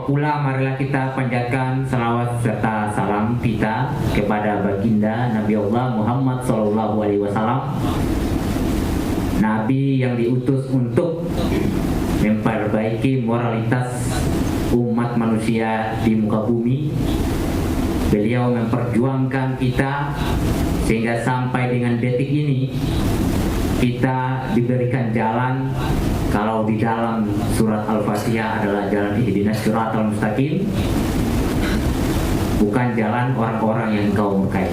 pula marilah kita panjatkan salawat serta salam kita kepada baginda Nabi Allah Muhammad SAW, Nabi yang diutus untuk memperbaiki moralitas umat manusia di muka bumi. Beliau memperjuangkan kita sehingga sampai dengan detik ini kita diberikan jalan. Kalau di dalam surat Al-Fatihah adalah jalan ihdinas siratal mustaqim, bukan jalan orang-orang yang engkau murkai.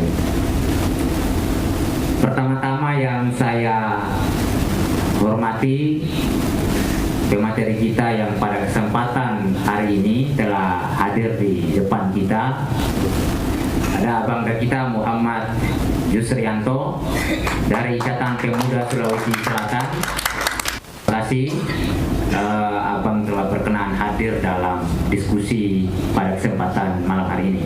Pertama-tama yang saya hormati pemateri kita yang pada kesempatan hari ini telah hadir di depan kita. Ada bangga kita Muhammad Yusrianto dari Ikatan Pemuda Sulawesi Selatan. Terima kasih Abang telah berkenan hadir dalam diskusi pada kesempatan malam hari ini.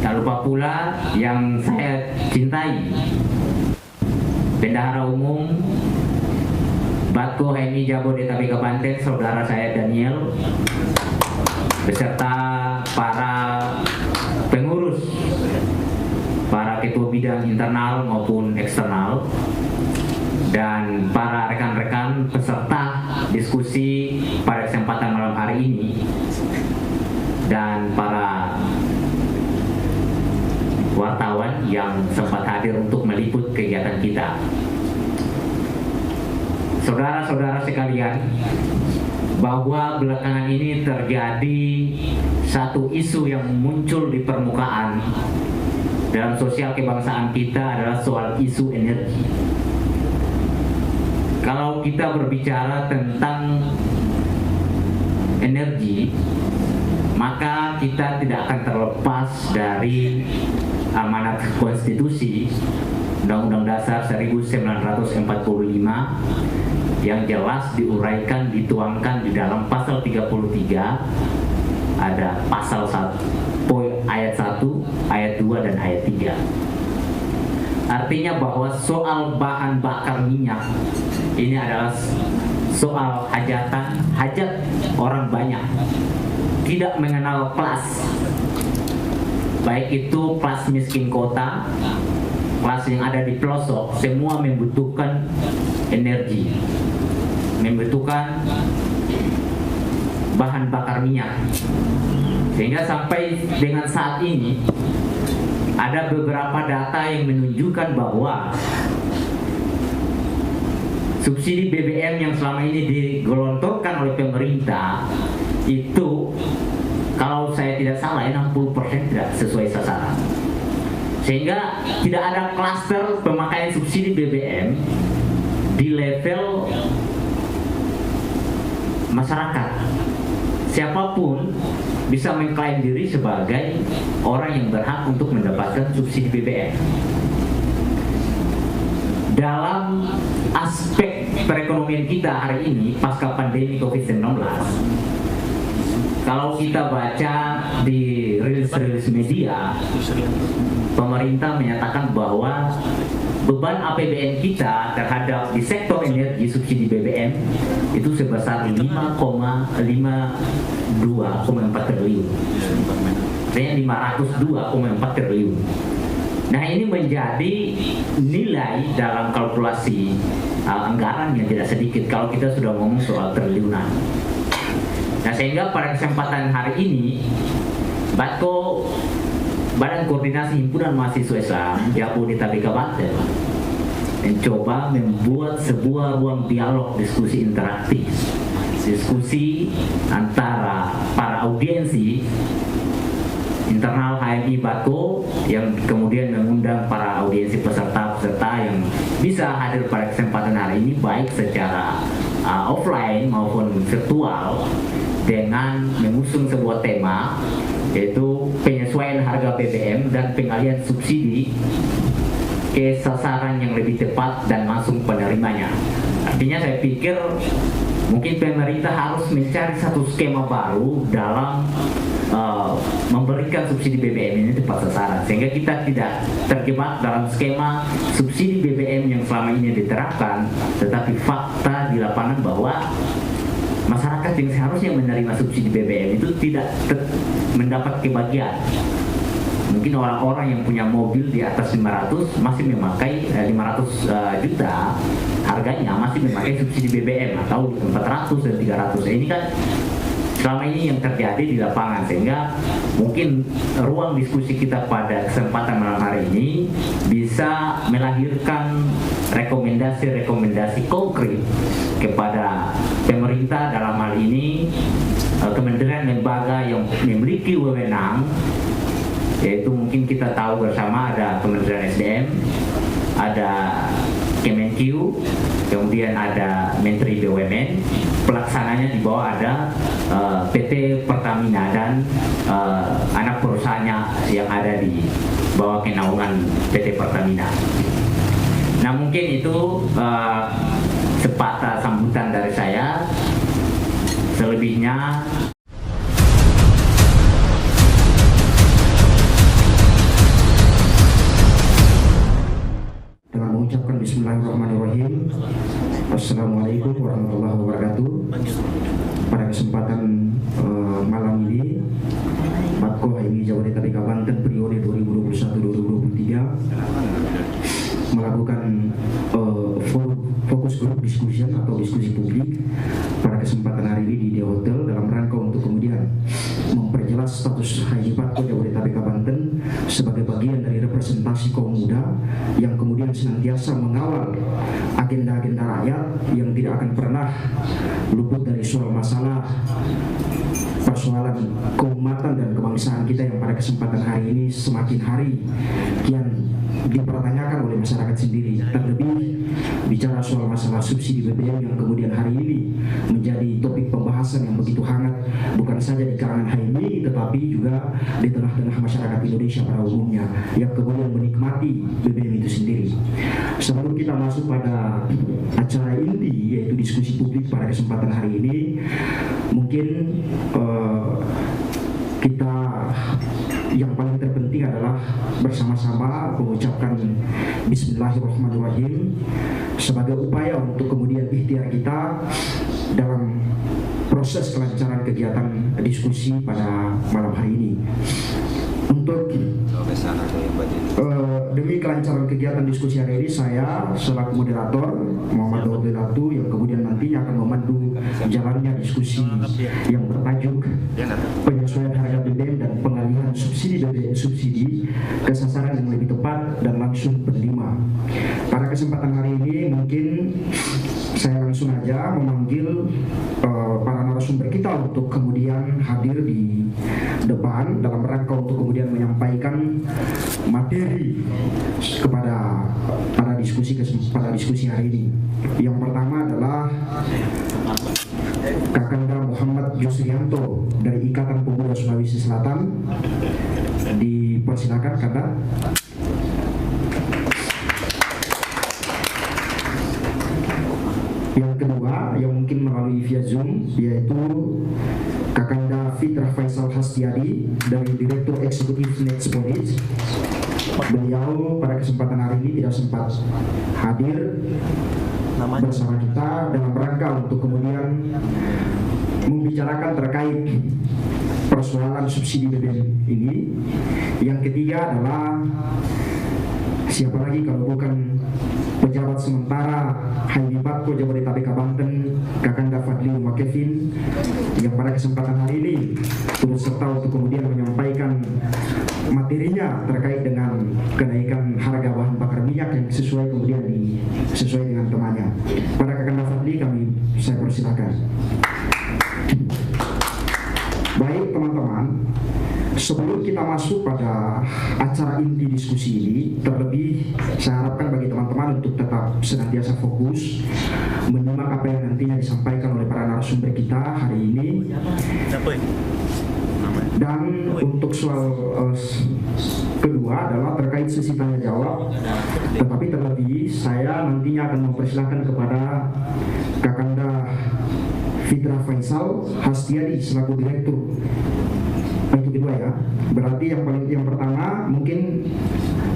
Tak lupa pula yang saya cintai, Bendahara Umum Batko HMI Jabodetabek Banten, saudara saya Daniel, beserta para pengurus, para ketua bidang internal maupun eksternal, dan para rekan-rekan peserta diskusi pada kesempatan malam hari ini, dan para wartawan yang sempat hadir untuk meliput kegiatan kita. Saudara-saudara sekalian, bahwa belakangan ini terjadi satu isu yang muncul di permukaan dalam sosial kebangsaan kita adalah soal isu energi. Kalau kita berbicara tentang energi, maka kita tidak akan terlepas dari amanat konstitusi Undang-Undang Dasar 1945 yang jelas diuraikan, dituangkan di dalam pasal 33, ada pasal 1, ayat 1, ayat 2, dan ayat 3. Artinya bahwa soal bahan bakar minyak ini adalah soal hajat orang banyak, tidak mengenal kelas, baik itu kelas miskin kota, kelas yang ada di pelosok, semua membutuhkan energi, membutuhkan bahan bakar minyak. Sehingga sampai dengan saat ini ada beberapa data yang menunjukkan bahwa subsidi BBM yang selama ini digelontorkan oleh pemerintah itu, kalau saya tidak salah, 60% tidak sesuai sasaran. Sehingga tidak ada klaster pemakaian subsidi BBM di level masyarakat. Siapapun bisa mengklaim diri sebagai orang yang berhak untuk mendapatkan subsidi BBM. Dalam aspek perekonomian kita hari ini pasca pandemi COVID-19, kalau kita baca di rilis-rilis media, pemerintah menyatakan bahwa beban APBN kita terhadap di sektor energi subsidi BBM itu sebesar 5,4 triliun. Artinya 502,4 triliun. Nah, ini menjadi nilai dalam kalkulasi anggaran yang tidak sedikit kalau kita sudah ngomong soal triliunan. Nah, sehingga pada kesempatan hari ini Batko, Badan Koordinasi Himpunan Mahasiswa Islam Jabodetabek Banten, mencoba membuat sebuah ruang dialog diskusi interaktif, diskusi antara para audiensi internal HMI Batko yang kemudian mengundang para audiensi peserta-peserta yang bisa hadir pada kesempatan hari ini baik secara offline maupun virtual, dengan mengusung sebuah tema yaitu penyesuaian harga BBM dan pengalihan subsidi ke sasaran yang lebih tepat dan langsung penerimanya. Artinya saya pikir mungkin pemerintah harus mencari satu skema baru dalam memberikan subsidi BBM ini tepat sasaran, sehingga kita tidak terjebak dalam skema subsidi BBM yang selama ini diterapkan, tetapi fakta di lapangan bahwa masyarakat yang seharusnya menerima subsidi BBM itu tidak mendapat kebagian. Mungkin orang-orang yang punya mobil di atas 500 masih memakai 500 juta harganya masih memakai subsidi BBM, atau 400 dan 300. Ini kan selama ini yang terjadi di lapangan, sehingga mungkin ruang diskusi kita pada kesempatan malam hari ini bisa melahirkan rekomendasi-rekomendasi konkret kepada pemerintah, dalam hal ini kementerian lembaga yang memiliki wewenang, yaitu mungkin kita tahu bersama ada Kementerian SDM, ada Kemenkeu, kemudian ada Menteri BUMN, pelaksananya di bawah ada PT Pertamina dan anak perusahaannya yang ada di bawah kenaungan PT Pertamina. Nah, mungkin itu sepatah sambutan dari saya. Selebihnya dengan mengucapkan Bismillahirrahmanirrahim. Assalamualaikum warahmatullahi wabarakatuh. Pada kesempatan malam ini, Batko HMI Jabodetabek Banten periode 2021-2023 melakukan fokus group discussion atau diskusi publik pada kesempatan hari ini di The Hotel dalam rangka untuk kemudian memperjelas status HMI Batko Jabodetabek Banten sebagai bagian dari representasi kaum muda yang kemudian senantiasa mengawal agenda-agenda rakyat yang tidak akan pernah luput dari soal masalah persoalan keumatan dan kebangsaan kita yang pada kesempatan hari ini semakin hari kian dipertanyakan oleh masyarakat sendiri. Terlebih bicara soal masalah subsidi BBM yang kemudian hari ini menjadi topik pembahasan yang begitu hangat, bukan saja di kalangan HMI tetapi juga di tengah-tengah masyarakat Indonesia pada umumnya yang kemudian menikmati BBM itu sendiri. Sebelum kita masuk pada acara inti yaitu diskusi publik pada kesempatan hari ini, mungkin kita yang paling terpenting adalah bersama-sama mengucapkan Bismillahirrahmanirrahim sebagai upaya untuk kemudian ikhtiar kita dalam proses kelancaran kegiatan diskusi pada malam hari ini. Untuk demi kelancaran kegiatan diskusi hari ini, saya selaku moderator Muhammad Daud Latu yang kemudian nantinya akan memandu jalannya diskusi yang bertajuk penyesuaian harga BBM dan pengalihan subsidi ke sasaran yang lebih tepat dan langsung penerima. Pada kesempatan hari ini mungkin saya langsung aja memanggil para narasumber kita untuk kemudian hadir di depan dalam rangka untuk kemudian menyampaikan materi kepada pada diskusi hari ini. Yang pertama adalah Kakanda Muhammad Yusrianto dari Ikatan Pemuda Sulawesi Selatan. Dipersilakan, Kakanda. Yang kedua yang mungkin melalui via Zoom yaitu Kakanda Fitrah Faisal Hastiadi dari Direktur Eksekutif Nextpolis. Beliau pada kesempatan hari ini tidak sempat hadir bersama kita dalam rangka untuk kemudian membicarakan terkait persoalan subsidi BBM ini. Yang ketiga adalah siapa lagi kalau bukan pejabat sementara HMI Batko Jabodetabek Banten, Kakanda Fadli Umar Kevin, yang pada kesempatan hari ini turut serta untuk kemudian menyampaikan materinya terkait dengan kenaikan harga bahan bakar minyak yang sesuai dengan temannya. Pada Kakanda Fadli saya persilakan. Baik teman-teman, sebelum kita masuk pada acara inti diskusi ini, terlebih saya harapkan bagi teman-teman untuk tetap senantiasa fokus menyimak apa yang nantinya disampaikan oleh para narasumber kita hari ini. Dan untuk soal kedua adalah terkait sesi tanya jawab. Tetapi terlebih saya nantinya akan mempersilahkan kepada Kakanda Fitrah Faisal Hastiadi selaku direktur. Itu kedua ya. Berarti yang pertama mungkin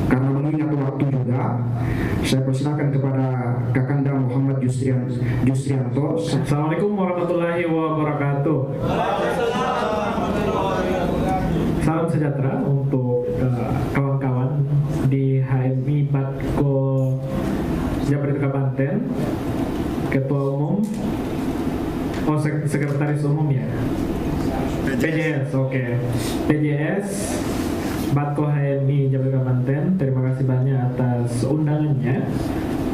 karena mengingat waktu juga Mitra. Saya persilakan kepada Kakanda Muhammad Justrianto. Assalamualaikum warahmatullahi wabarakatuh. Salam sejahtera untuk kawan-kawan di HMI Batko Jabarita Banten, Ketua Umum, Sekretaris Umum ya, PJS, oke. PJS Batko HMI Jabarita Banten, terima kasih banyak atas undangannya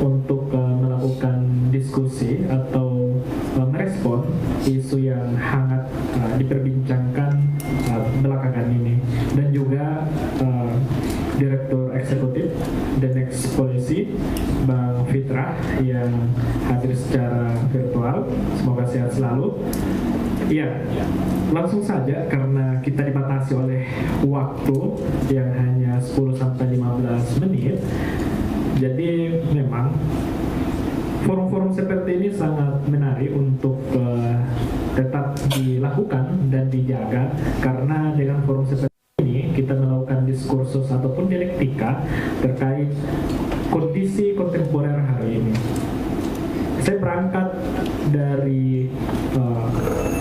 untuk melakukan diskusi atau merespon isu yang hangat diperbincangkan belakangan ini, dan juga Direktur Eksekutif Denex Polisi Bang Fitrah yang hadir secara virtual. Semoga sehat selalu. Iya, langsung saja karena kita dibatasi oleh waktu yang hanya 10-15 menit. Jadi memang forum-forum seperti ini sangat menarik untuk tetap dilakukan dan dijaga, karena dengan forum seperti ini kita melakukan diskursus ataupun dialektika terkait kondisi kontemporer hari ini. Saya berangkat dari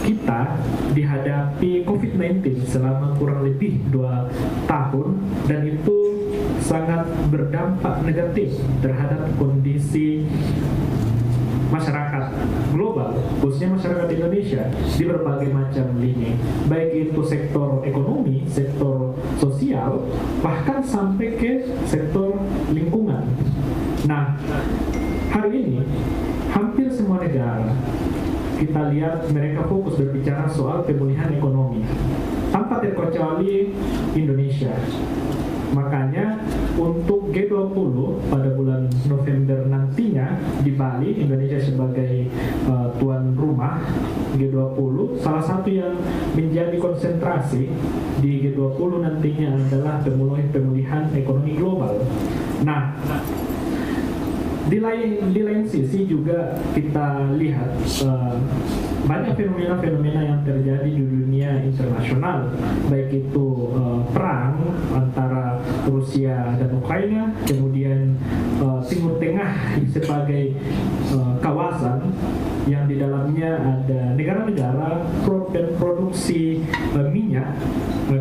kita dihadapi COVID-19 selama kurang lebih 2 tahun, dan itu sangat berdampak negatif terhadap kondisi masyarakat global, khususnya masyarakat Indonesia di berbagai macam lini, baik itu sektor ekonomi, sektor sosial, bahkan sampai ke sektor lingkungan. Nah, hari ini hampir semua negara kita lihat mereka fokus berbicara soal pemulihan ekonomi, tanpa terkecuali Indonesia. Makanya untuk G20 pada bulan November nantinya di Bali, Indonesia sebagai tuan rumah G20, salah satu yang menjadi konsentrasi di G20 nantinya adalah pemulihan ekonomi global. Nah, di lain sisi juga kita lihat banyak fenomena-fenomena yang terjadi di dunia internasional, baik itu perang antara Rusia dan Ukraina, kemudian Timur Tengah sebagai kawasan yang di dalamnya ada negara-negara produksi minyak,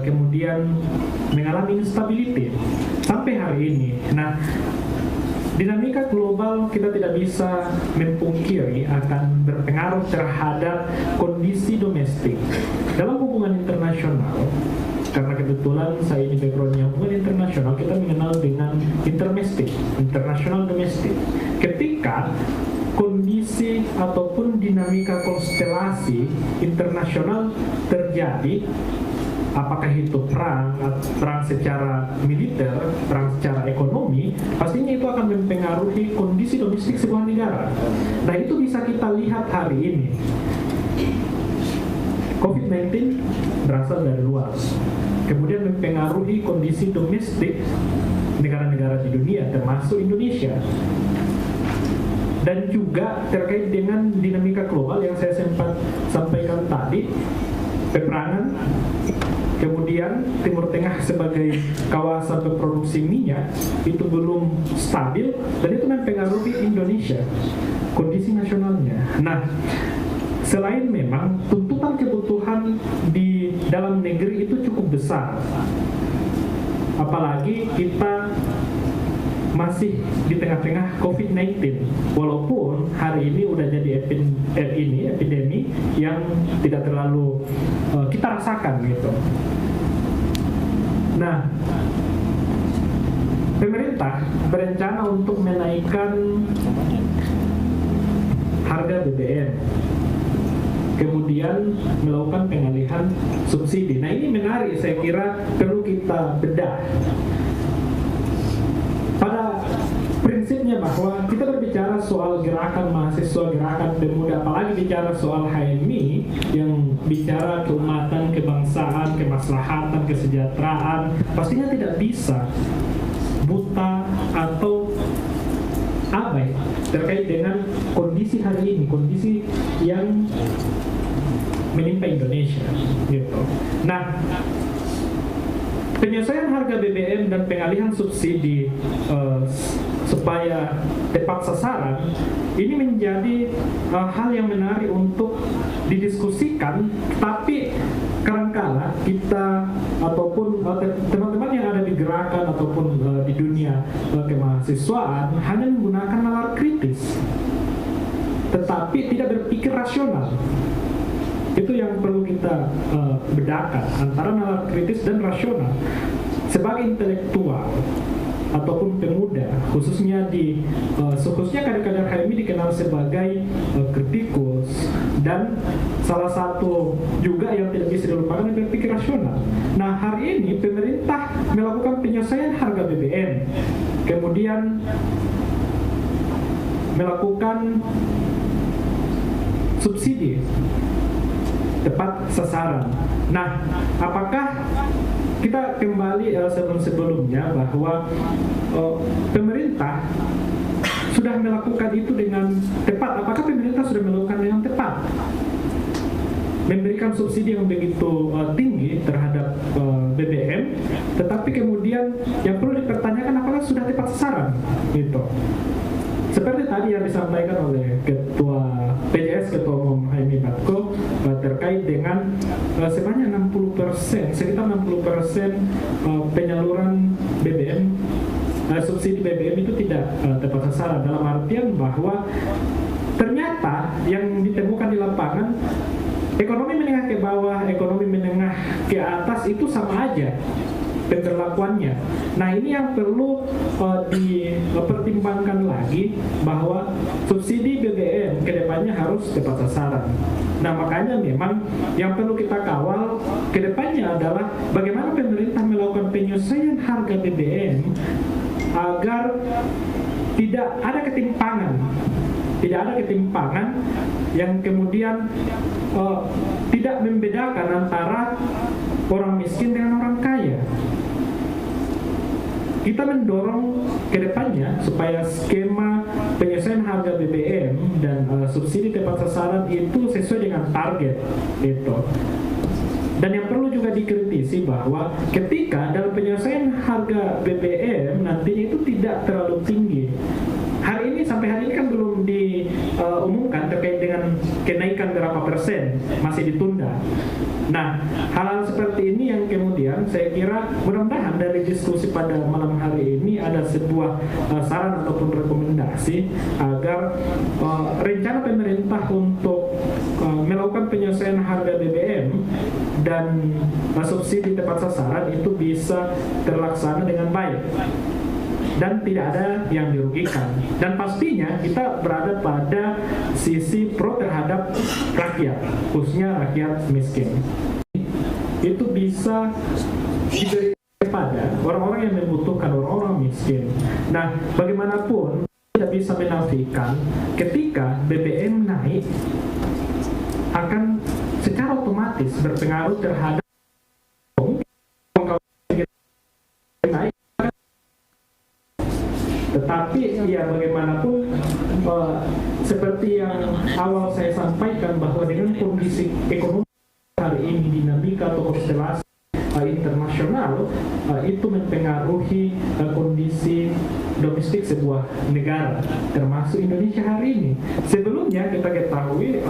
kemudian mengalami instability sampai hari ini. Nah, dinamika global kita tidak bisa mempungkiri akan berpengaruh terhadap kondisi domestik. Dalam hubungan internasional, karena kebetulan saya ini backgroundnya hubungan internasional, kita mengenal dengan interdomestik, internasional domestik. Ketika kondisi ataupun dinamika konstelasi internasional terjadi, apakah itu perang secara militer, perang secara ekonomi, pastinya itu akan mempengaruhi kondisi domestik sebuah negara. Nah, itu bisa kita lihat hari ini. COVID-19 berasal dari luar, kemudian mempengaruhi kondisi domestik negara-negara di dunia, termasuk Indonesia. Dan juga terkait dengan dinamika global yang saya sempat sampaikan tadi, peperangan, kemudian Timur Tengah sebagai kawasan berproduksi minyak itu belum stabil, dan itu mempengaruhi Indonesia, kondisi nasionalnya. Nah, selain memang tuntutan kebutuhan di dalam negeri itu cukup besar, apalagi kita masih di tengah-tengah COVID-19, walaupun hari ini udah jadi epidemi yang tidak terlalu kita rasakan gitu. Nah, pemerintah berencana untuk menaikkan harga BBM, kemudian melakukan pengalihan subsidi. Nah, ini menarik, saya kira perlu kita bedah. Pada prinsipnya bahwa kita berbicara soal gerakan mahasiswa, gerakan pemuda, apalagi bicara soal HMI yang bicara keumatan, kebangsaan, kemaslahatan, kesejahteraan, pastinya tidak bisa buta atau abai terkait dengan kondisi hari ini, kondisi yang menimpa Indonesia gitu. Nah, penyesuaian harga BBM dan pengalihan subsidi supaya tepat sasaran, ini menjadi hal yang menarik untuk didiskusikan, tapi kadangkala kita ataupun teman-teman yang ada di gerakan ataupun di dunia kemahasiswaan hanya menggunakan nalar kritis, tetapi tidak berpikir rasional. Itu yang perlu kita bedakan antara nalar kritis dan rasional. Sebagai intelektual ataupun pemuda, khususnya kadang-kadang HMI dikenal sebagai kritikus, dan salah satu juga yang tidak bisa dilupakan adalah berpikir rasional. Nah, hari ini pemerintah melakukan penyelesaian harga BBM, kemudian melakukan subsidi tepat sasaran. Nah, apakah kita kembali sebelum-sebelumnya bahwa pemerintah sudah melakukan itu dengan tepat? Apakah pemerintah sudah melakukan dengan tepat? Memberikan subsidi yang begitu tinggi terhadap BBM, tetapi kemudian yang perlu dipertanyakan apakah sudah tepat sasaran? Gitu. Seperti tadi yang disampaikan oleh Ketua PJS, Ketua Umum HMI Batko, terkait dengan sebanyak 60%, sekitar 60% penyaluran BBM, subsidi BBM itu tidak tepat sasaran, dalam artian bahwa ternyata yang ditemukan di lapangan, ekonomi menengah ke bawah, ekonomi menengah ke atas itu sama aja pemberlakuannya. Nah, ini yang perlu dipertimbangkan lagi, bahwa subsidi BBM kedepannya harus tepat sasaran. Nah, makanya memang yang perlu kita kawal kedepannya adalah bagaimana pemerintah melakukan penyesuaian harga BBM agar tidak ada ketimpangan yang kemudian tidak membedakan antara orang miskin dengan orang kaya. Kita mendorong ke depannya supaya skema penyesuaian harga BBM dan subsidi tepat sasaran itu sesuai dengan target itu. Dan yang perlu juga dikritisi bahwa ketika dalam penyelesaian harga BBM nantinya itu tidak terlalu tinggi. Sampai hari ini kan belum diumumkan terkait dengan kenaikan berapa persen, masih ditunda. Nah, hal-hal seperti ini yang kemudian saya kira mudah-mudahan dari diskusi pada malam hari ini ada sebuah saran ataupun rekomendasi agar rencana pemerintah untuk melakukan penyelesaian harga BBM dan subsidi tepat sasaran itu bisa terlaksana dengan baik dan tidak ada yang dirugikan. Dan pastinya kita berada pada sisi pro terhadap rakyat, khususnya rakyat miskin. Itu bisa diberikan kepada orang-orang yang membutuhkan, orang-orang miskin. Nah, bagaimanapun tidak bisa menafikan ketika BBM naik akan secara otomatis berpengaruh terhadap naik. Tetapi ya bagaimanapun seperti yang awal saya sampaikan, bahwa dengan kondisi ekonomi hari ini, dinamika atau konstelasi internasional itu mempengaruhi kondisi domestik sebuah negara, termasuk Indonesia hari ini. Sebelumnya kita ketahui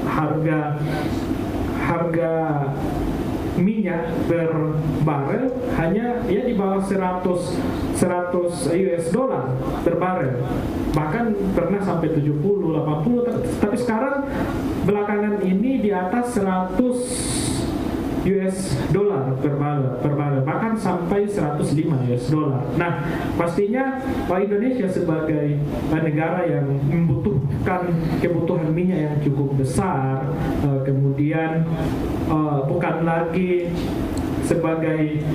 harga minyak per barel hanya di bawah 100 US dollar per barel, bahkan pernah sampai 70, 80, tapi sekarang belakangan ini di atas 100 US dollar per barel, bahkan sampai 105 US dollar. Nah, pastinya Indonesia sebagai negara yang membutuhkan kebutuhan minyak yang cukup besar, kemudian bukan lagi sebagai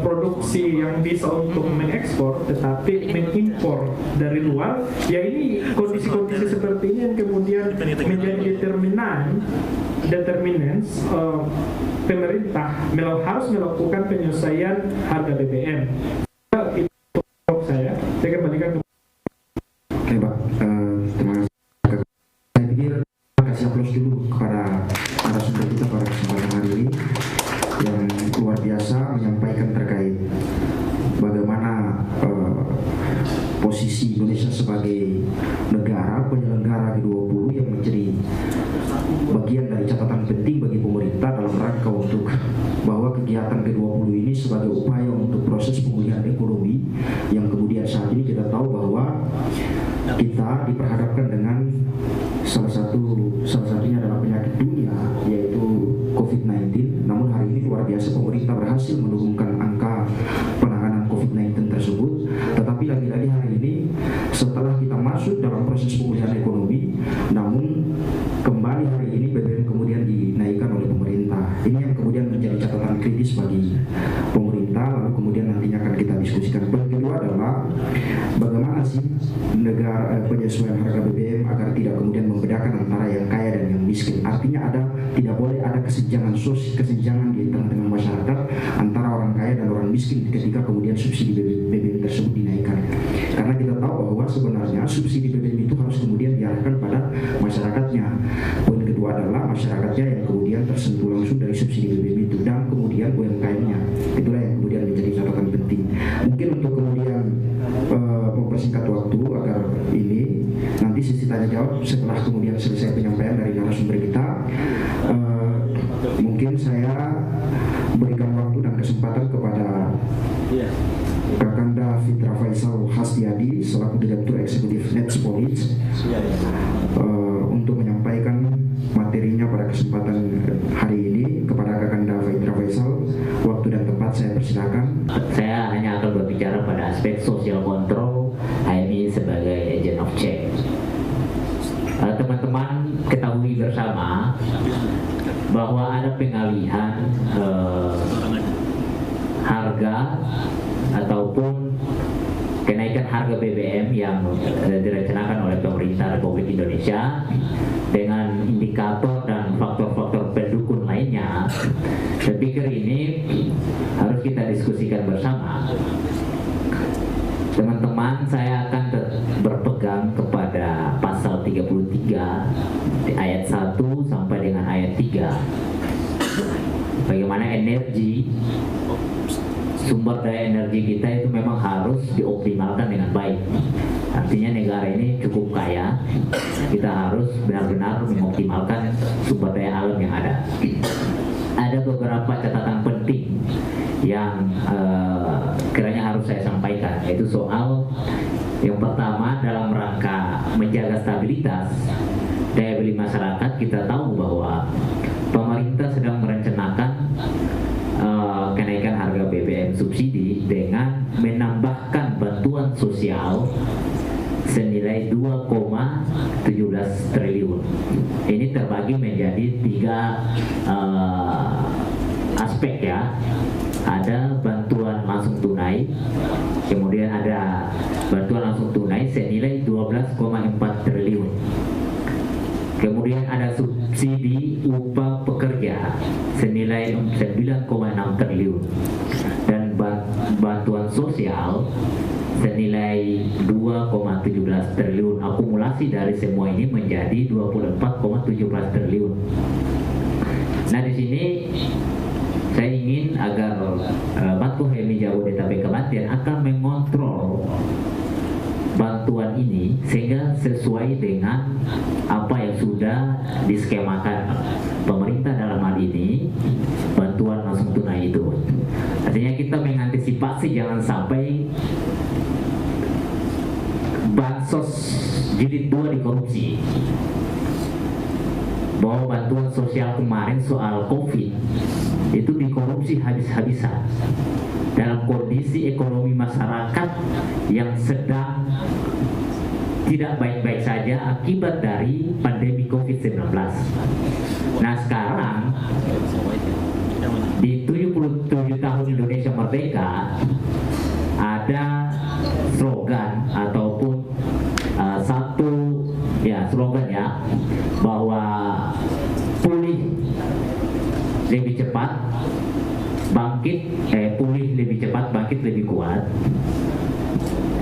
produksi yang bisa untuk mengekspor, tetapi mengimpor dari luar. Ya, ini kondisi-kondisi seperti ini yang kemudian menjadi determinants pemerintah harus melakukan penyelesaian harga BBM. Itu saya kembalikan ke. Oke, Pak. Terima kasih. Saya pikir kasih aplaus dulu kepada narasumber kita pada kesempatan hari ini yang luar biasa menyampaikan terkait bagaimana posisi posisi Indonesia sebagai negara penyelenggara G20 yang menjadi bagian dari catatan penting bagi pemerintah dalam rangka untuk bahwa kegiatan G20 ini sebagai upaya untuk proses pemulihan ekonomi yang kemudian saat ini kita tahu bahwa kita diperhadapkan dengan salah satunya adalah penyakit dunia yaitu COVID-19. Namun hari ini luar biasa pemerintah berhasil menurunkan angka penanganan COVID-19 tersebut. Tetapi lagi-lagi hari ini setelah kita masuk dalam proses pemulihan ekonomi, namun kembali hari ini BBM kemudian dinaikkan oleh pemerintah. Ini yang kemudian menjadi catatan kritis bagi pemerintah, lalu kemudian nantinya akan kita diskusikan. Poin kedua adalah bagaimana sih negara penyesuaian harga BBM agar tidak kemudian membedakan antara yang kaya dan yang miskin. Artinya tidak boleh ada kesenjangan di tengah-tengah masyarakat antara orang kaya dan orang miskin ketika kemudian subsidi BBM tersebut dinaikkan. Karena kita tahu bahwa sebenarnya subsidi BBM itu harus kemudian diarahkan pada masyarakatnya. Poin kedua adalah masyarakatnya yang kemudian tersentuh langsung dari subsidi BBM itu dan kemudian UMKM-nya. Itulah yang kemudian menjadi catatan penting. Mungkin untuk kemudian mempersingkat waktu agar ini nanti sesi tanya jawab setelah kemudian selesai penyampaian dari narasumber kita, mungkin saya berikan waktu dan kesempatan kepada Kakanda Fitra Faisal Hastiadi selaku Direktur Eksekutif Netspolit untuk menyampaikan materinya pada kesempatan hari ini. Kepada Kakanda Fitra Faisal, waktu dan tempat saya persilakan. Saya hanya akan berbicara pada aspek social control HMI sebagai agent of change. Teman-teman ketahui bersama bahwa ada pengalihan harga ataupun kenaikan harga BBM yang direncanakan oleh pemerintah Republik Indonesia dengan indikator dan faktor-faktor pendukung lainnya. Saya pikir ini harus kita diskusikan bersama. Teman-teman, saya akan berpegang kepada pasal 33 ayat 1 sampai dengan ayat 3. Bagaimana energi, sumber daya energi kita itu memang harus dioptimalkan dengan baik. Artinya negara ini cukup kaya, kita harus benar-benar mengoptimalkan sumber daya alam yang ada. Ada beberapa catatan penting yang kiranya harus saya sampaikan, yaitu soal yang pertama dalam rangka menjaga stabilitas daya beli masyarakat. Kita tahu bahwa pemerintah sedang merencanakan kenaikan harga BBM subsidi dengan menambahkan bantuan sosial senilai 2,17 triliun. Ini terbagi menjadi 3 aspek ya. Ada bantuan langsung tunai, kemudian ada bantuan langsung tunai senilai 12,4 triliun. Kemudian ada subsidi upah pekerja senilai 9,6 triliun dan bantuan sosial senilai 2,17 triliun. Akumulasi dari semua ini menjadi 24,17 triliun. Nah, di sini saya ingin agar Batu HMI Jabodetabek Kementerian akan mengontrol bantuan ini sehingga sesuai dengan apa yang sudah diskemakan pemerintah dalam hal ini bantuan langsung tunai itu. Artinya kita mengantisipasi jangan sampai bansos jilid 2 dikorupsi. Bahwa bantuan sosial kemarin soal COVID itu dikorupsi habis-habisan dalam kondisi ekonomi masyarakat yang sedang tidak baik-baik saja akibat dari pandemi COVID-19. Nah, sekarang di 77 tahun Indonesia Merdeka ada slogan ataupun satu slogan ya, bahwa pulih lebih cepat, pulih lebih cepat, bangkit lebih kuat.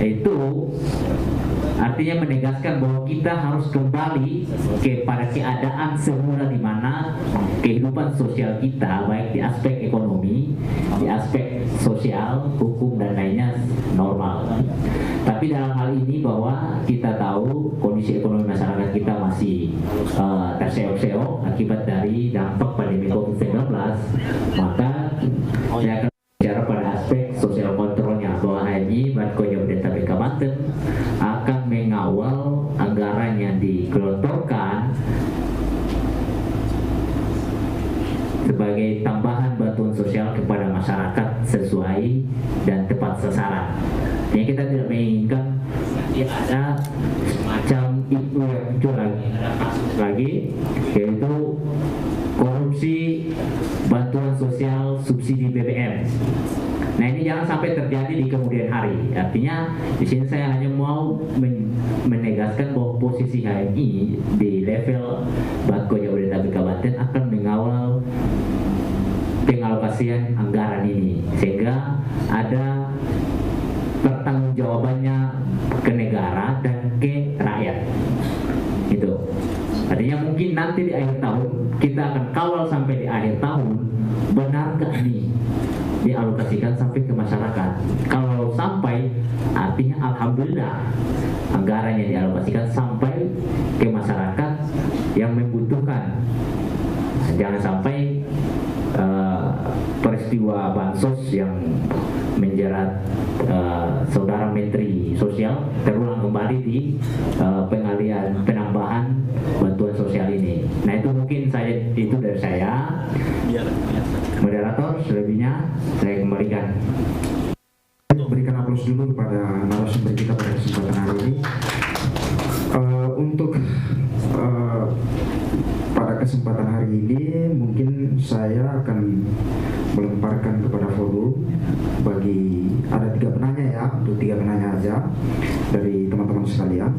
Itu Artinya menegaskan bahwa kita harus kembali kepada keadaan semula di mana kehidupan sosial kita, baik di aspek ekonomi, di aspek sosial, hukum dan lainnya normal. Tapi dalam hal ini bahwa kita tahu kondisi ekonomi masyarakat kita masih terseok-seok akibat dari dampak pandemi COVID-19, maka saya akan bicara pada aspek sosial kontrolnya bahwa HMI Batko Jabodetabek Banten akan mengawal anggaran yang digelontorkan sebagai tambahan bantuan sosial kepada masyarakat sesuai dan tepat sasaran. Yang kita tidak menginginkan ada semacam itu yang muncul lagi, yaitu korupsi bantuan sosial subsidi BBM. Nah, ini jangan sampai terjadi di kemudian hari. Artinya di sini saya hanya mau menegaskan bahwa posisi HMI di level Batko Jabodetabek Banten akan mengawal pengalokasian anggaran ini sehingga ada pertanggungjawabannya ke negara dan ke rakyat. Itu. Artinya mungkin nanti di akhir tahun kita akan kawal sampai di akhir tahun, benar nggak nih dialokasikan sampai ke masyarakat. Kalau sampai, artinya alhamdulillah anggaran yang dialokasikan sampai ke masyarakat yang membutuhkan. Nah, jangan sampai peristiwa bansos yang menjerat saudara Menteri Sosial terulang kembali di pengalian penambahan bantuan sosial ini. Nah, itu mungkin itu dari saya. Moderator, selebihnya saya kembalikan. Berikan aplaus dulu kepada narasumber kita pada kesempatan hari ini. Untuk pada kesempatan hari ini mungkin saya akan melemparkan kepada forum bagi ada 3 penanya ya, untuk 3 penanya aja dari teman-teman sekalian.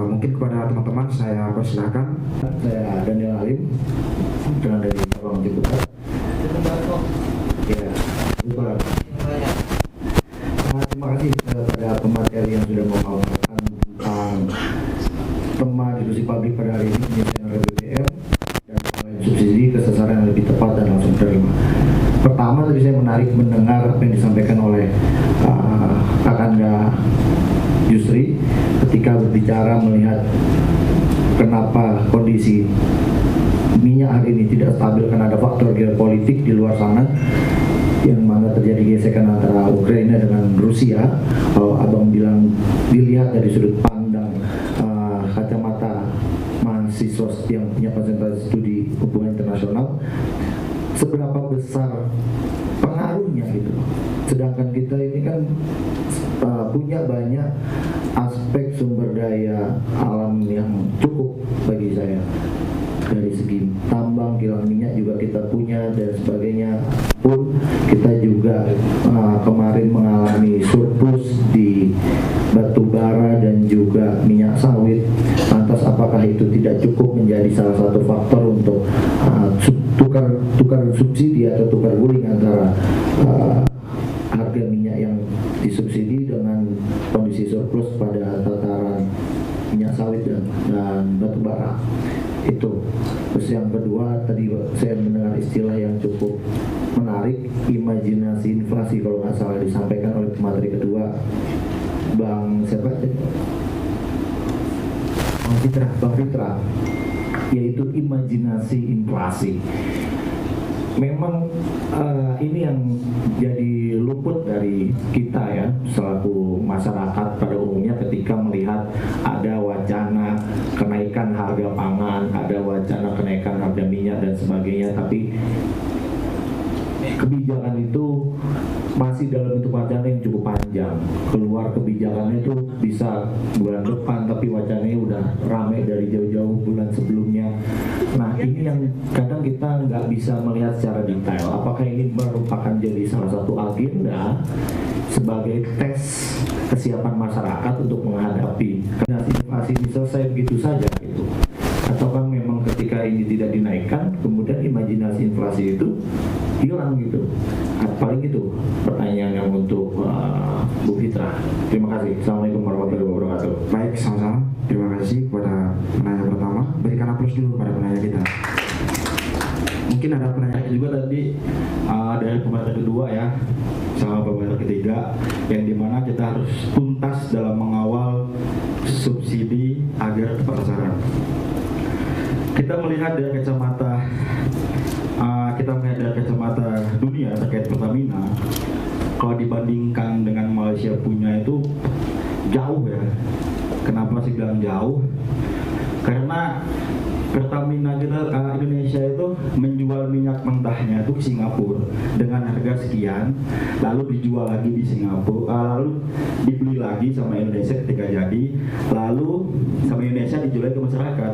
Mungkin kepada teman-teman saya persilakan. Saya Daniel Alim dari cabang Ciputat. Ya, terima kasih kepada pemateri yang sudah memaparkan tentang tema diskusi publik pada hari ini, penyelesaian BBM dan subsidi ke sasaran yang lebih tepat dan langsung terima. Pertama, tadi saya menarik mendengar apa yang disampaikan oleh Kakanda Yusri ketika berbicara melihat kenapa kondisi minyak hari ini tidak stabil karena ada faktor geopolitik di luar sana yang mana terjadi gesekan antara Ukraina dengan Rusia. Kalau abang bilang dilihat dari sudut pandang kacamata mahasiswa yang punya konsentrasi studi hubungan internasional, seberapa besar pengaruhnya gitu. Sedangkan kita ini kan punya banyak aspek sumber daya alam yang cukup bagi saya. Dari segi tambang, kilang minyak juga kita punya dan sebagainya. Pun kita juga kemarin mengalami surplus di batu bara dan juga minyak sawit. Lantas apakah itu tidak cukup menjadi salah satu faktor untuk tukar subsidi atau tukar guling antara harga minyak yang disubsidi dengan kondisi surplus pada tataran minyak sawit dan batu bara? Itu. Terus yang kedua, tadi saya mendengar istilah yang cukup menarik, imajinasi inflasi, kalau nggak salah disampaikan oleh pemateri kedua, Bang Fitra, yaitu imajinasi inflasi. Memang ini yang jadi luput dari kita ya selaku masyarakat pada umumnya ketika melihat ada wacana kenaikan harga pangan, ada wacana kenaikan harga minyak dan sebagainya, tapi kebijakan itu masih dalam bentuk wacana yang cukup panjang. Keluar kebijakannya itu bisa bulan depan, tapi wacananya udah ramai dari jauh-jauh bulan sebelumnya. Nah, ini yang kadang kita nggak bisa melihat secara detail. Apakah ini merupakan jadi salah satu agenda sebagai tes kesiapan masyarakat untuk menghadapi karena inflasi ini selesai begitu saja gitu? Ataukah memang ketika ini tidak dinaikkan, kemudian imajinasi inflasi itu hilang gitu. Paling itu pertanyaan yang untuk Bu Fitra. Terima kasih. Assalamualaikum warahmatullahi wabarakatuh. Baik, sama-sama. Terima kasih kepada penanya pertama. Berikan aplaus dulu pada penanya kita. Mungkin ada penanya Juga tadi dari pemerintah kedua ya, sama pemerintah ketiga, yang dimana kita harus tuntas dalam mengawal subsidi agar tepat sasaran. Kita melihat dari kacamata dunia terkait Pertamina, kalau dibandingkan dengan Malaysia punya itu jauh ya. Kenapa sih bilang jauh? Karena Pertamina kita Indonesia itu menjual minyak mentahnya itu ke Singapura dengan harga sekian, lalu dijual lagi di Singapura, lalu dibeli lagi sama Indonesia ketika jadi, lalu sama Indonesia dijual ke masyarakat.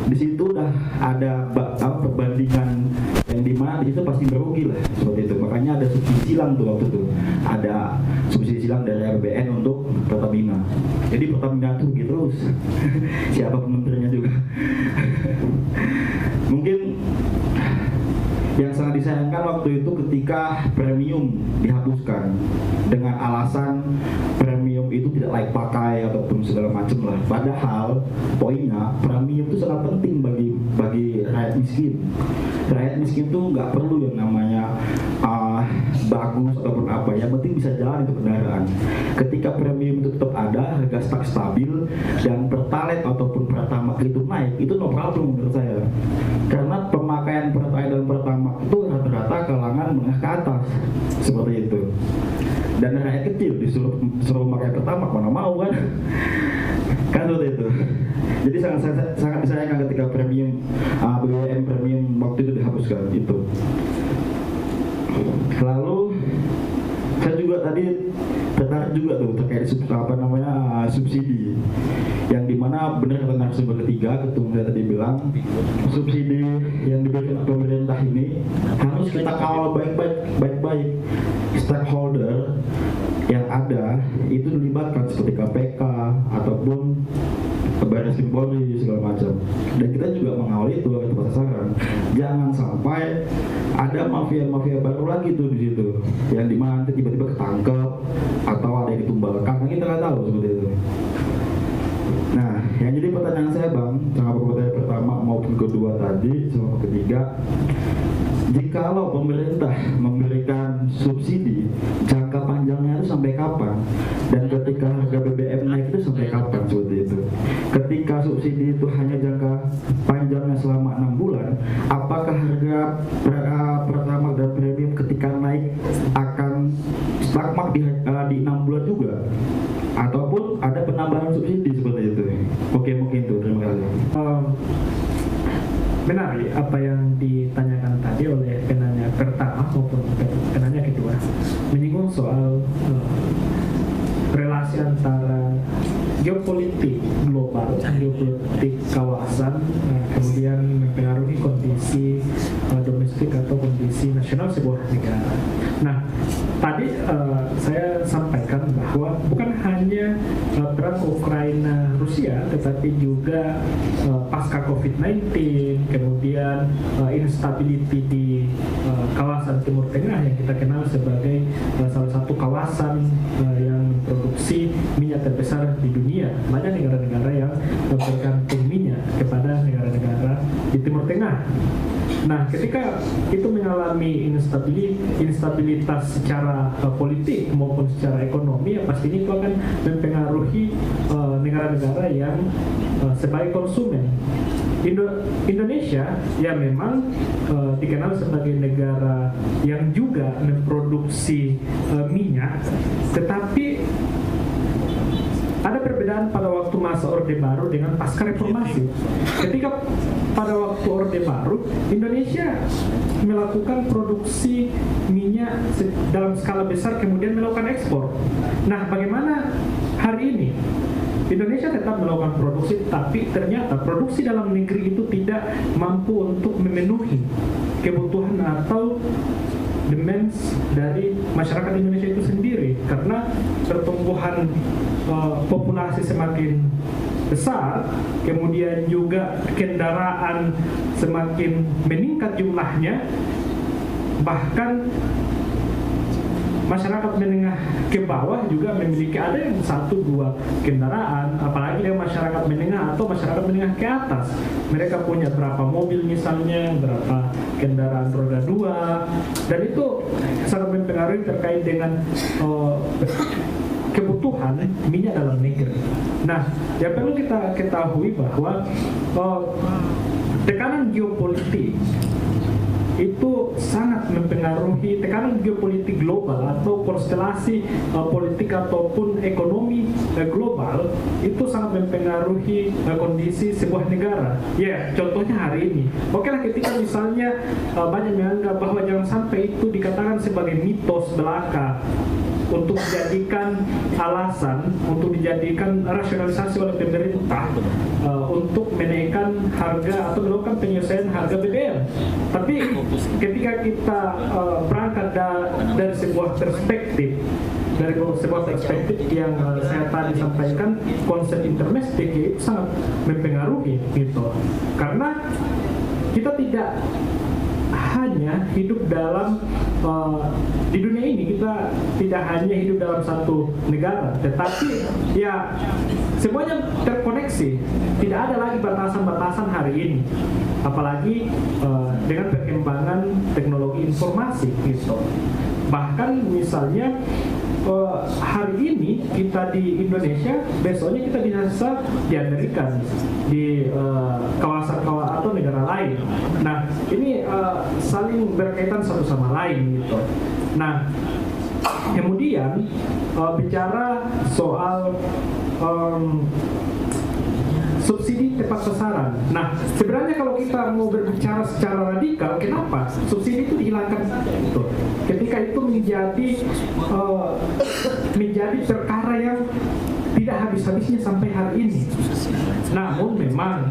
Di situ udah ada perbandingan yang dimana di situ pasti merugi lah seperti itu. Makanya ada subsidi silang tuh waktu itu, ada subsidi silang dari RBN untuk Pertamina. Jadi Pertamina tuh rugi terus. Siapa menterinya juga. Mungkin yang sangat disayangkan waktu itu ketika premium dihapuskan dengan alasan premium itu tidak layak pakai ataupun segala macam lah. Padahal poinnya premium itu sangat penting bagi rakyat miskin. Rakyat miskin tuh nggak perlu yang namanya bagus ataupun apa, yang penting bisa jalan itu kendaraan. Ketika premium itu tetap ada, harga stabil dan pertalite ataupun pertamax itu naik, itu no problem menurut saya. Karena pemakaian pertalite dan pertamax itu rata-rata kalangan menengah ke atas seperti itu. Dan rakyat kecil disuruh memakai pertamax, mana mau kan? Kan seperti itu. Jadi sangat disayangkan ketika premium BBM premium waktu itu dihapuskan itu. Lalu saya juga tadi tertarik juga tuh terkait subsidi, yang dimana benar kata narasumber ketiga, ketua saya tadi bilang subsidi yang diberikan pemerintah ini harus kita kawal baik-baik. Stakeholder yang ada itu dilibatkan seperti KPK ataupun Baris Krim Polri segala macam, dan kita juga mengawal itu agar tepat sasaran. Jangan sampai ada mafia baru lagi tuh di situ, yang dimana nanti tiba-tiba ketangkep atau ada yang ditumbalkan, kita nggak tahu seperti itu. Nah, yang jadi pertanyaan saya Bang, sama pertanyaan pertama maupun kedua tadi sama ketiga, jikalau pemerintah memberikan subsidi, jangka panjangnya itu sampai kapan? Dan ketika harga BBM naik itu sampai kapan seperti itu? Ketika subsidi itu hanya jangka panjangnya selama 6 bulan, apakah harga pertamax dan premium ketika naik akan stagnan di 6 bulan juga? Ataupun ada penambahan subsidi seperti itu? Oke, mungkin itu. Terima kasih. Benar ya, apa yang ditanyakan tadi oleh penanya pertama maupun penanya kedua menyinggung soal relasi antara geopolitik global, geopolitik kawasan, kemudian mempengaruhi kondisi domestik atau kondisi nasional sebuah negara. Nah, tadi saya sampaikan bahwa bukan hanya perang Ukraina Rusia, tetapi juga pasca COVID-19, kemudian instability di kawasan Timur Tengah yang kita kenal sebagai salah satu kawasan yang memproduksi minyak terbesar di dunia. Banyak negara-negara yang bergantung minyak kepada negara-negara di Timur Tengah. Nah, ketika itu mengalami instabilitas secara politik maupun secara ekonomi, ya pastinya itu akan mempengaruhi negara-negara yang sebagai konsumen. Indonesia ya memang dikenal sebagai negara yang juga memproduksi minyak, tetapi ada perbedaan pada waktu masa Orde Baru dengan pasca reformasi. Ketika pada waktu Orde Baru, Indonesia melakukan produksi minyak dalam skala besar, kemudian melakukan ekspor. Nah, bagaimana hari ini? Indonesia tetap melakukan produksi, tapi ternyata produksi dalam negeri itu tidak mampu untuk memenuhi kebutuhan atau demands dari masyarakat Indonesia itu sendiri, karena pertumbuhan populasi semakin besar, kemudian juga kendaraan semakin meningkat jumlahnya, bahkan masyarakat menengah ke bawah juga memiliki ada yang 1-2 kendaraan, apalagi yang masyarakat menengah atau masyarakat menengah ke atas. Mereka punya berapa mobil misalnya, berapa kendaraan roda 2, dan itu sangat mempengaruhi terkait dengan kebutuhan minyak dalam negeri. Nah, yang perlu kita ketahui bahwa tekanan geopolitik itu sangat mempengaruhi tekanan geopolitik global atau konstelasi politik ataupun ekonomi global itu sangat mempengaruhi kondisi sebuah negara. Ya, contohnya hari ini. Oke lah, ketika misalnya banyak menganggap bahwa jangan sampai itu dikatakan sebagai mitos belaka untuk dijadikan alasan, untuk dijadikan rasionalisasi oleh pemerintah untuk menaikkan harga atau melakukan penyesuaian harga BBM. Tapi ketika kita berangkat dari sebuah perspektif, yang saya tadi sampaikan, konsep intermestik itu sangat mempengaruhi gitu. Karena kita tidak hanya hidup dalam di dunia ini, kita tidak hanya hidup dalam satu negara, tetapi ya semuanya terkoneksi. Tidak ada lagi batasan-batasan hari ini, apalagi dengan perkembangan teknologi informasi gitu. Bahkan misalnya hari ini kita di Indonesia, besoknya kita bisa di Amerika, di kawasan-kawasan atau negara lain. Nah, ini saling berkaitan satu sama lain gitu. Nah, kemudian bicara soal subsidi tepat sasaran. Nah, sebenarnya kalau kita mau berbicara secara radikal, kenapa subsidi itu dihilangkan? Gitu. Ketika itu menjadi perkara yang tidak habis-habisnya sampai hari ini. Namun memang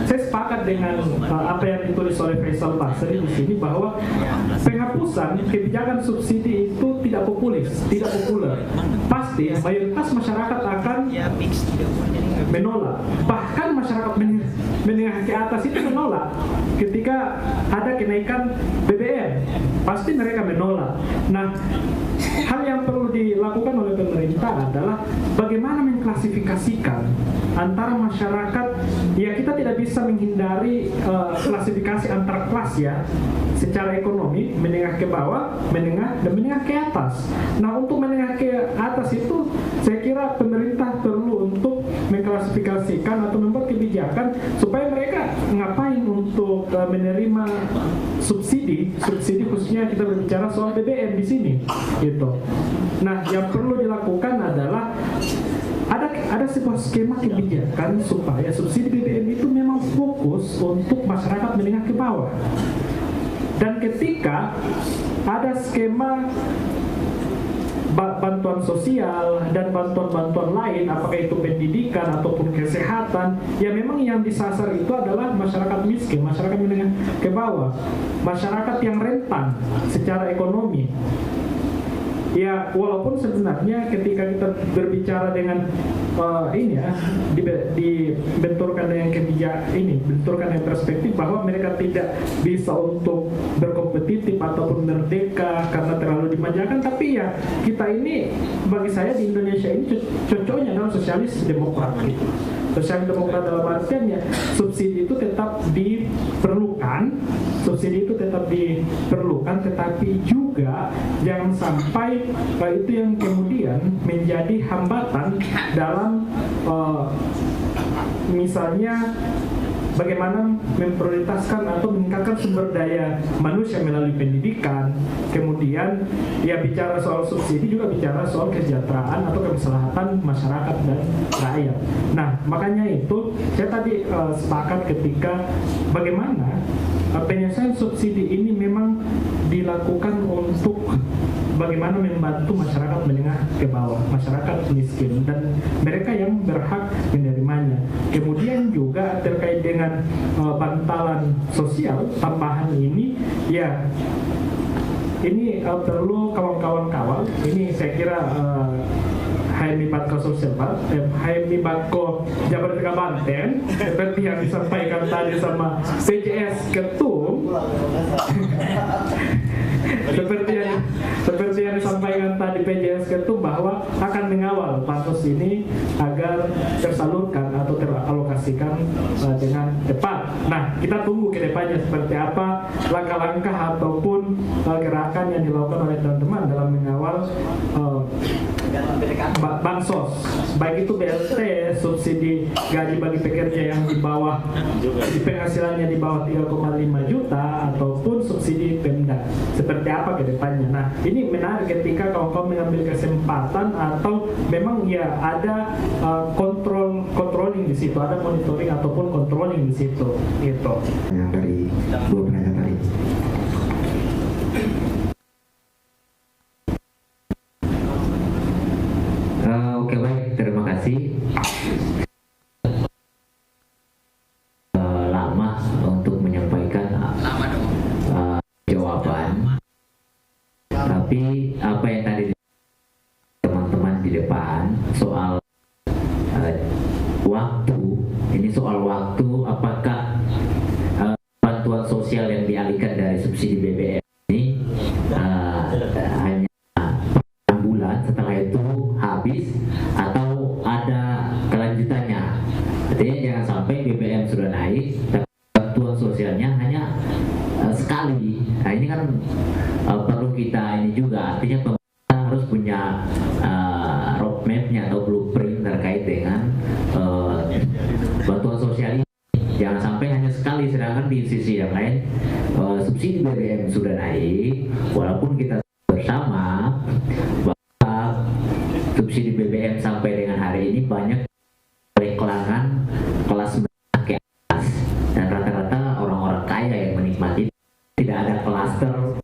saya sepakat dengan apa yang ditulis oleh Faisal Basri di sini, bahwa penghapusan kebijakan subsidi itu tidak populer. Pasti mayoritas masyarakat akan menolak. Bahkan masyarakat menengah ke atas itu menolak ketika ada kenaikan BBM. Pasti mereka menolak. Nah, hal yang perlu dilakukan oleh pemerintah adalah bagaimana mengklasifikasikan antara masyarakat. Ya, kita tidak bisa menghindari klasifikasi antar kelas ya, secara ekonomi, menengah ke bawah, menengah, dan menengah ke atas. Nah, untuk menengah ke atas itu saya kira pemerintah perlu untuk mengklasifikasikan atau membuat kebijakan supaya mereka ngapain untuk menerima subsidi khususnya kita berbicara soal BBM di sini gitu. Nah, yang perlu dilakukan adalah ada sebuah skema kebijakan supaya subsidi BBM itu memang fokus untuk masyarakat menengah ke bawah. Dan ketika ada skema bantuan sosial dan bantuan-bantuan lain, apakah itu pendidikan ataupun kesehatan, ya memang yang disasar itu adalah masyarakat miskin, masyarakat menengah ke bawah, masyarakat yang rentan secara ekonomi. Ya, walaupun sebenarnya ketika kita berbicara dengan dibenturkan dengan kebijakan ini, benturkan dengan perspektif bahwa mereka tidak bisa untuk berkompetitif ataupun merdeka karena terlalu dimanjakan, tapi ya kita ini, bagi saya di Indonesia ini cocoknya dalam sosialis demokrat gitu. Sosialis demokrat dalam artiannya subsidi itu tetap diperlukan, tetapi juga jangan sampai itu yang kemudian menjadi hambatan dalam misalnya bagaimana memprioritaskan atau meningkatkan sumber daya manusia melalui pendidikan. Kemudian ya bicara soal subsidi juga bicara soal kesejahteraan atau kemaslahatan masyarakat dan rakyat. Nah, makanya itu saya tadi sepakat ketika bagaimana penyelesaian subsidi ini memang dilakukan untuk bagaimana membantu masyarakat menengah ke bawah, masyarakat miskin, dan mereka yang berhak menerimanya. Kemudian juga terkait dengan bantalan sosial tambahan ini, ya ini perlu kawan-kawan kawal. Ini saya kira HMI Bako HMI Bako Jabar Tengah Banten, seperti yang disampaikan tadi sama PJS Ketum, seperti yang disampaikan tadi PJS Ketum bahwa akan mengawal bansos ini agar tersalurkan atau teralokasikan dengan tepat. Nah, kita tunggu ke depannya seperti apa langkah-langkah ataupun gerakan yang dilakukan oleh teman-teman dalam mengawal bansos, baik itu BLT, subsidi gaji bagi pekerja yang di bawah penghasilannya di bawah 3,5 juta ataupun subsidi Pemda. Seperti apa ke depannya? Nah, ini menarik ketika kawan-kawan mengambil kesempatan atau memang ya ada controlling di situ, ada monitoring ataupun controlling di situ gitu. Yang dari dua penanya tadi. Oke, baik, terima kasih. Lama untuk menyampaikan jawaban, tapi apa yang tadi teman-teman di depan soal waktu, ini soal waktu, apakah bantuan sosial yang dialihkan dari subsidi BBM ini hanya 6 bulan setelah itu habis atau ada kelanjutannya. Artinya jangan sampai BBM sudah naik tapi bantuan sosialnya hanya sekali. Nah, ini kan perlu kita ini juga, artinya pemerintah harus punya roadmap-nya atau blueprint terkait dengan bantuan sosial ini. Jangan sampai hanya sekali, sedangkan di sisi yang lain subsidi BBM sudah naik, walaupun kita bersama bahwa subsidi BBM sampai dengan hari ini banyak oleh kalangan kelas menengah ke atas, dan rata-rata orang-orang kaya yang menikmati. Tidak ada klaster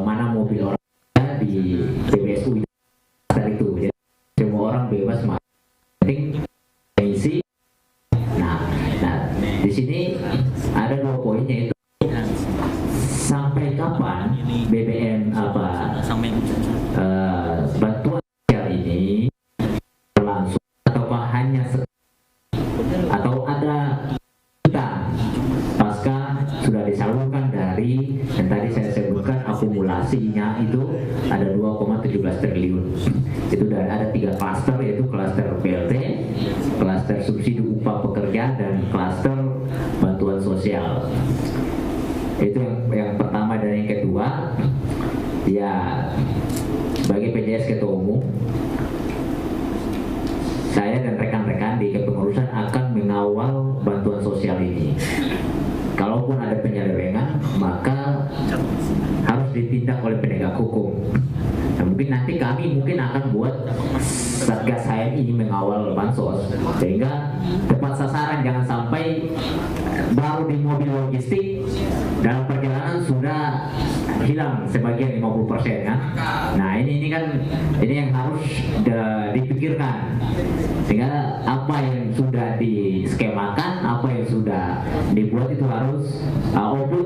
mana mobil orang kaya di PBSU itu, jadi semua orang bebas penting isi. Nah, di sini ada 2 poinnya, itu sampai kapan BBM bantuan sosial ini berlangsung ataukah hanya atau ada utang pasca sudah disalurkan dari yang tadi saya sebutkan akumulasinya itu ada 2,17 triliun. Itu ada 3 klaster, yaitu klaster BLT, klaster subsidi upah pekerja, dan klaster bantuan sosial. Itu yang pertama. Dan yang kedua, ya sebagai PJS Ketua Umum, saya dan rekan-rekan di kepengurusan akan mengawal bantuan sosial ini. Kalaupun ada penyelewengan, maka harus ditindak oleh penegak hukum. Nah, mungkin nanti kami akan buat Satgas HMI ini mengawal bansos sehingga tepat sasaran, jangan sampai baru di mobil logistik dalam perjalanan sudah hilang sebagian 50% kan. Nah, ini kan yang harus dipikirkan, sehingga apa yang sudah diskemakan, apa yang sudah dibuat itu harus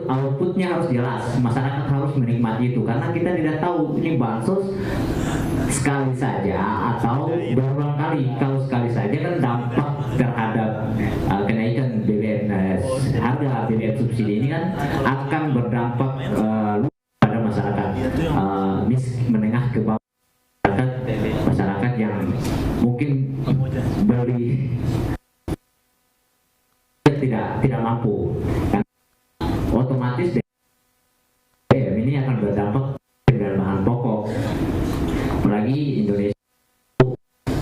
outputnya harus jelas, masyarakat harus menikmati itu, karena kita tidak tahu ini bansos sekali saja atau berulang kali. Kalau sekali saja kan dampak terhadap kenaikan BBM, harga BBM subsidi ini kan akan berdampak pada masyarakat menengah ke bawah, masyarakat yang mungkin beli tidak mampu, kan otomatis BBM ini akan berdampak dengan bahan pokok. Apalagi Indonesia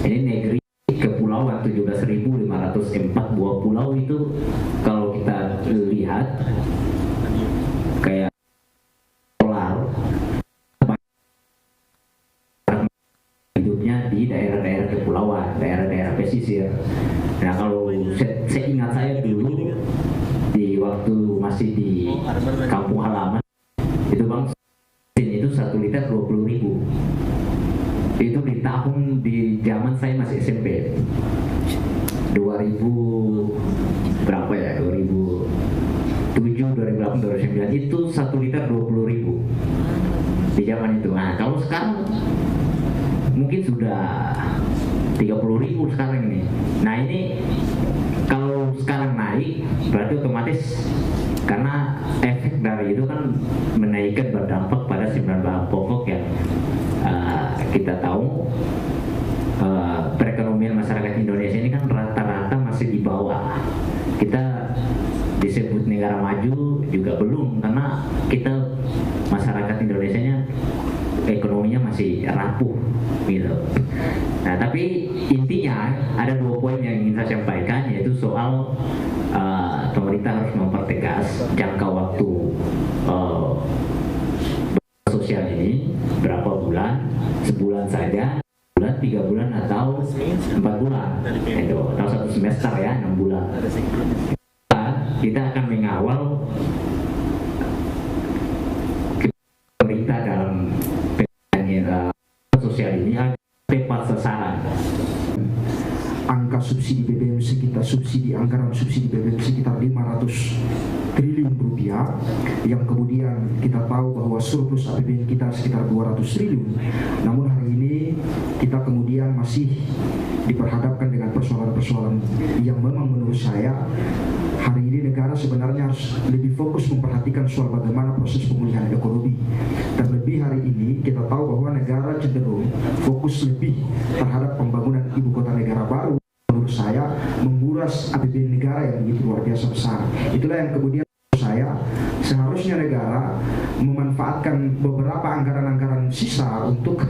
ini negeri kepulauan 17.504 buah pulau, itu kalau kita lihat kayak polar, hidupnya di daerah-daerah kepulauan, daerah-daerah pesisir. Nah, kalau saya ingat saya dulu di waktu masih di kampung halaman itu bang, itu 1 liter 20.000. Itu di zaman saya masih SMP 2000 berapa ya, 2007, 2008, 2009 itu 1 liter 20.000 di zaman itu. Nah, kalau sekarang mungkin sudah 30.000 sekarang ini. Nah ini kalau sekarang naik berarti otomatis karena efek dari itu kan menaikkan berdampak pada 9 bahan pokok yang kita tahu perekonomian masyarakat Indonesia ini kan rata-rata masih di bawah. Kita disebut negara maju juga belum, karena kita masyarakat Indonesia-nya ekonominya masih rapuh gitu. Nah tapi intinya ada 2 poin yang ingin saya sampaikan, yaitu soal pemerintah harus mempertegas jangka waktu sosial ini berapa bulan, sebulan saja, 3 bulan atau 4 bulan, atau 1 semester ya, 6 bulan. Kita akan mengawal pemerintah dalam sosial ini agar tepat sasaran. Angka subsidi BBM sekitar anggaran subsidi BBM sekitar 500 triliun rupiah, yang kemudian kita tahu bahwa surplus APBN kita sekitar 200 triliun. Namun hari ini kita kemudian masih diperhadapkan dengan persoalan-persoalan yang memang menurut saya hari ini negara sebenarnya harus lebih fokus memperhatikan soal bagaimana proses pemulihan ekonomi. Terlebih hari ini kita tahu bahwa negara cenderung fokus lebih terhadap pembangunan ibu kota negara baru. Menurut saya menguras APBN negara yang begitu luar biasa besar. Itulah yang kemudian saya seharusnya negara memanfaatkan beberapa anggaran-anggaran sisa untuk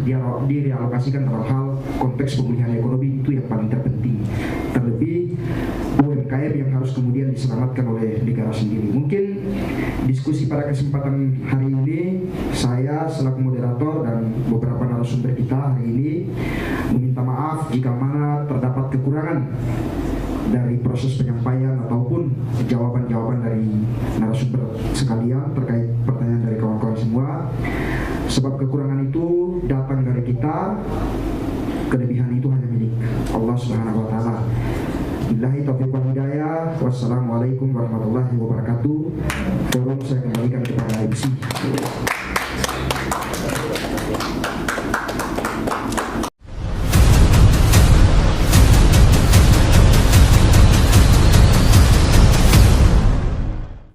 direalokasikan dalam hal konteks pemulihan ekonomi, itu yang paling terpenting. Terlebih UMKM yang harus kemudian diselamatkan oleh negara sendiri. Mungkin diskusi pada kesempatan hari ini saya selaku moderator dan beberapa narasumber kita hari ini meminta maaf jika mana terdapat kekurangan dari proses penyampaian ataupun jawaban-jawaban dari narasumber sekalian terkait pertanyaan dari kawan-kawan semua. Sebab kekurangan itu datang dari kita, kelebihan itu hanya milik Allah Subhanahu wa taala. Billahi taufiq wal hidayah. Wassalamualaikum warahmatullahi wabarakatuh. Forum saya kembalikan kepada MC.